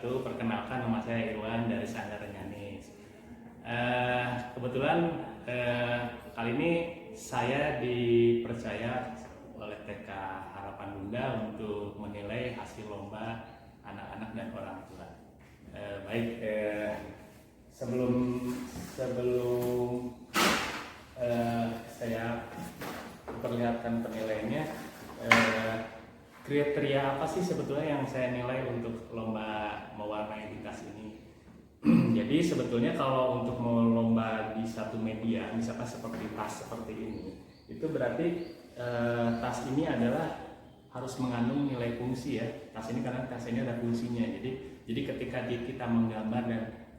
wabarakatuh. Perkenalkan, nama saya Irwan dari Sanggar Renganis. Kebetulan kali ini saya dipercaya oleh TK Harapan Bunda untuk menilai hasil lomba anak-anak dan orang tua. Sebelum saya perlihatkan penilaiannya, kriteria apa sih sebetulnya yang saya nilai untuk lomba mewarnai di tas ini? Jadi sebetulnya kalau untuk mau lomba di satu media, misalkan seperti tas seperti ini, itu berarti tas ini adalah harus mengandung nilai fungsi ya. Tas ini karena tas ini ada fungsinya. Jadi ketika kita menggambar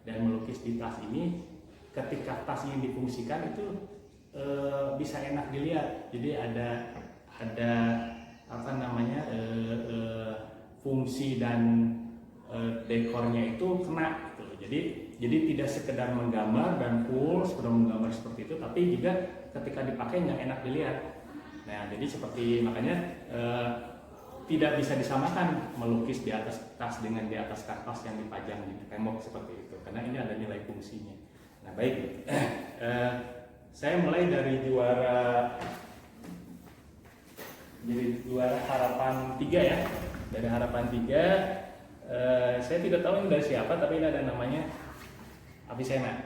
dan melukis di tas ini, ketika tas ini difungsikan itu bisa enak dilihat. Jadi ada fungsi dan dekornya itu kena gitu. Jadi tidak sekedar menggambar dan sekedar menggambar seperti itu, tapi juga ketika dipakai nggak enak dilihat. Nah, jadi seperti makanya tidak bisa disamakan melukis di atas tas dengan di atas kertas yang dipajang di tembok seperti itu, karena ini ada nilai fungsinya. Nah, baik, saya mulai dari juara harapan 3 ya. Dari harapan 3, saya tidak tahu ini dari siapa, tapi ini ada namanya Avicenna.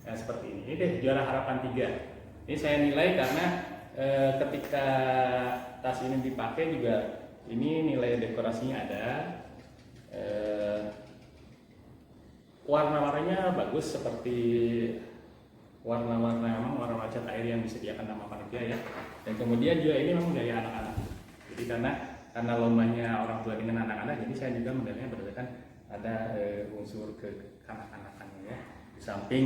Nah, seperti ini. Ini deh juara harapan 3. Ini saya nilai karena ketika tas ini dipakai juga ini nilai dekorasinya ada. Warna-warnanya bagus seperti warna cat air yang disediakan sama panitia ya. Dan kemudian juga ini memang gaya anak-anak. Jadi karena lombanya orang tua dengan anak-anak, jadi saya juga menilainya berdasarkan ada unsur kekanak-kanakannya ya. Di samping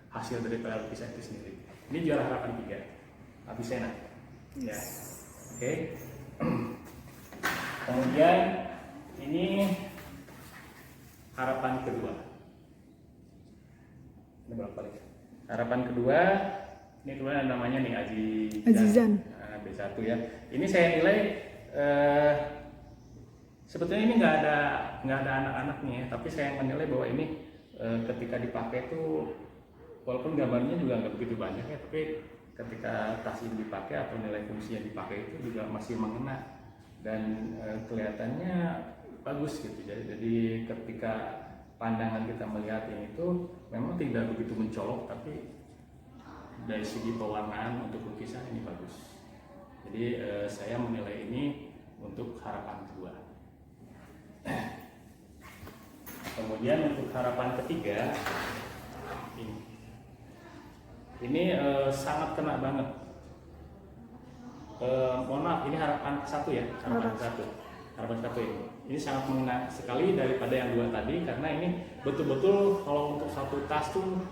hasil dari lukisan itu sendiri. Ini juara harapan 3, Avicenna. Ya, oke. Kemudian ini harapan kedua. Ini berapa kali? Harapan kedua, ini kemudian namanya nih Azizan. B1 ya. Ini saya nilai sebetulnya ini nggak ada anak-anaknya ya, tapi saya menilai bahwa ini ketika dipakai tuh walaupun gambarnya juga nggak begitu banyak ya, tapi ketika tas ini dipakai atau nilai fungsi yang dipakai itu juga masih mengena dan kelihatannya bagus gitu. Jadi ketika pandangan kita melihat ini tuh memang tidak begitu mencolok, tapi dari segi pewarnaan untuk lukisan ini bagus. Jadi saya menilai ini untuk harapan kedua. Kemudian untuk harapan ketiga ini sangat kena banget. Mohon maaf, ini harapan satu ya, harapan satu ini. Ini sangat mengena sekali daripada yang dua tadi, karena ini betul-betul kalau untuk satu tas tuh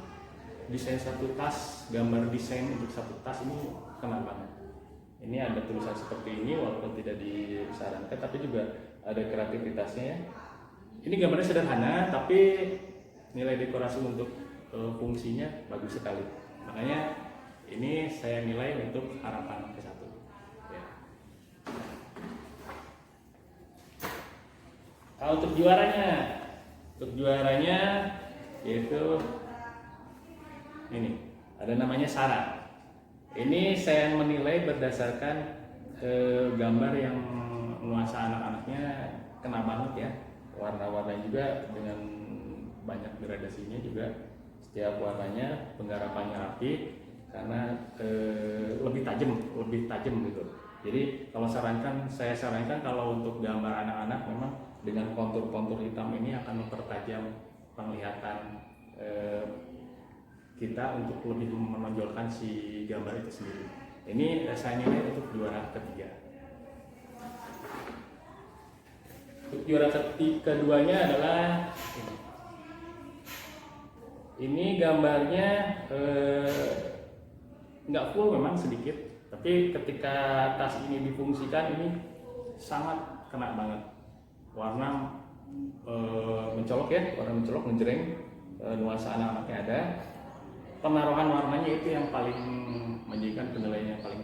desain satu tas, gambar desain untuk satu tas ini kena banget. Ini ada tulisan seperti ini walaupun tidak disarankan, tapi juga ada kreativitasnya ya. Ini gambarnya sederhana, tapi nilai dekorasi untuk fungsinya bagus sekali. Makanya ini saya nilai untuk harapan ke-1. Ya. Kalau untuk juaranya yaitu ini ada namanya Sarah. Ini saya menilai berdasarkan gambar yang nuansa anak-anaknya kena banget ya. Warna-warna juga dengan banyak gradasinya juga. Setiap warnanya penggarapannya rapi karena lebih tajam gitu. Jadi saya sarankan kalau untuk gambar anak-anak memang dengan kontur-kontur hitam ini akan mempertajam penglihatan kita untuk lebih menonjolkan si gambar itu sendiri. Ini saya nilai untuk juara ketiga. Untuk juara keduanya adalah ini gambarnya nggak full, memang sedikit, tapi ketika tas ini difungsikan ini sangat kena banget. Warna mencolok ya, warna mencolok, menjreng, nuansa anak-anaknya ada. Penaruhan warnanya itu yang paling menjadikan penilaian yang paling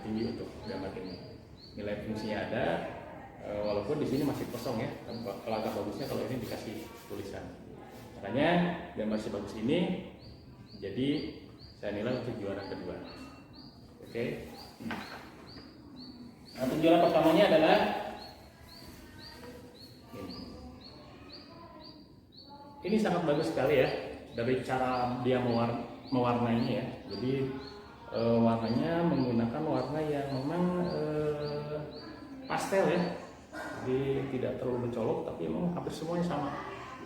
tinggi untuk gambar ini. Nilai fungsinya ada, walaupun di sini masih kosong ya. Kalau agak bagusnya kalau ini dikasih tulisan. Makanya gambar sebagus ini jadi saya nilai untuk juara kedua. Oke. Nah, untuk juara pertamanya adalah ini sangat bagus sekali ya dari cara dia mewarnainya ya. Jadi warnanya menggunakan warna yang memang pastel ya. Jadi tidak terlalu mencolok tapi memang hampir semuanya sama.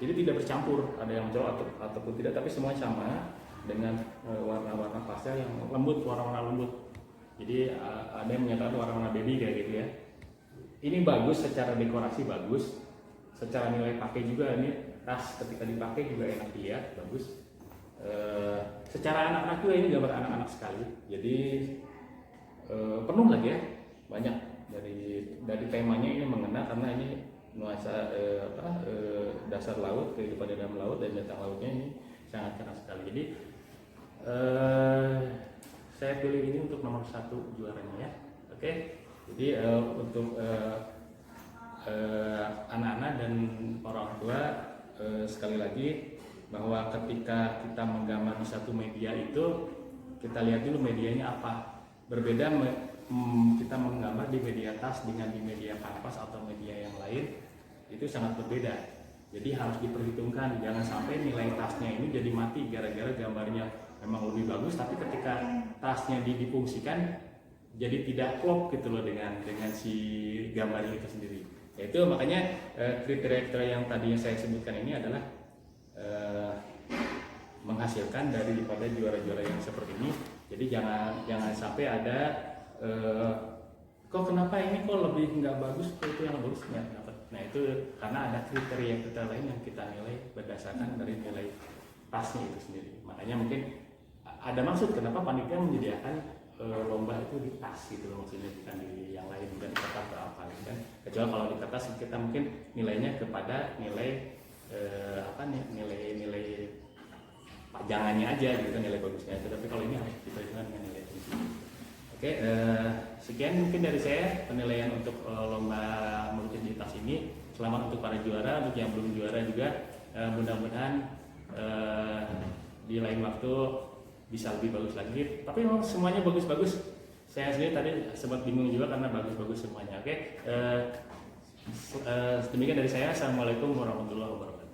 Jadi tidak bercampur, ada yang mencolok ataupun tidak, tapi semuanya sama dengan warna-warna pastel yang lembut, warna-warna lembut. Jadi ada yang menyatakan warna-warna baby kayak gitu ya. Ini bagus secara dekorasi, bagus. Secara nilai pakai juga, ini tas ketika dipakai juga enak dilihat, bagus. Secara anak-anak juga ini gambar anak-anak sekali. Jadi penuh lagi ya, banyak dari temanya ini mengena karena ini nuansa dasar laut, kehidupan di dalam laut dan bintang lautnya ini sangat cerah sekali. Jadi saya pilih ini untuk nomor 1 juaranya ya. Oke. Jadi untuk anak-anak dan orang tua sekali lagi bahwa ketika kita menggambar di satu media itu kita lihat dulu medianya apa. Berbeda kita menggambar di media tas dengan di media kanvas atau media yang lain itu sangat berbeda. Jadi harus diperhitungkan, jangan sampai nilai tasnya ini jadi mati gara-gara gambarnya memang lebih bagus tapi ketika tasnya difungsikan jadi tidak klop gitu loh dengan si gambarnya itu sendiri. Yaitu makanya kriteria yang tadi yang saya sebutkan ini adalah menghasilkan daripada juara-juara yang seperti ini. Jadi jangan sampai ada kok kenapa ini kok lebih nggak bagus, kok itu yang bagus nggak dapat. Nah itu karena ada kriteria lain yang kita nilai berdasarkan dari nilai tasnya itu sendiri. Makanya mungkin ada maksud kenapa panitia menyediakan lomba itu di tas gitu loh, maksudnya bukan di yang lain, bukan di kertas atau apa gitu kan. Kecuali kalau di kertas kita mungkin nilainya kepada nilai nilai pajangannya aja gitu kan, nilai bagusnya aja. Tapi kalau ini harus diperhitungkan dengan nilai fungsi. Oke, sekian mungkin dari saya penilaian untuk lomba melukis di tas ini. Selamat untuk para juara, untuk yang belum juara juga mudah-mudahan di lain waktu bisa lebih bagus lagi. Tapi memang semuanya bagus-bagus. Saya sendiri tadi sempat bingung juga karena bagus-bagus semuanya. Oke, demikian dari saya. Assalamualaikum warahmatullahi wabarakatuh.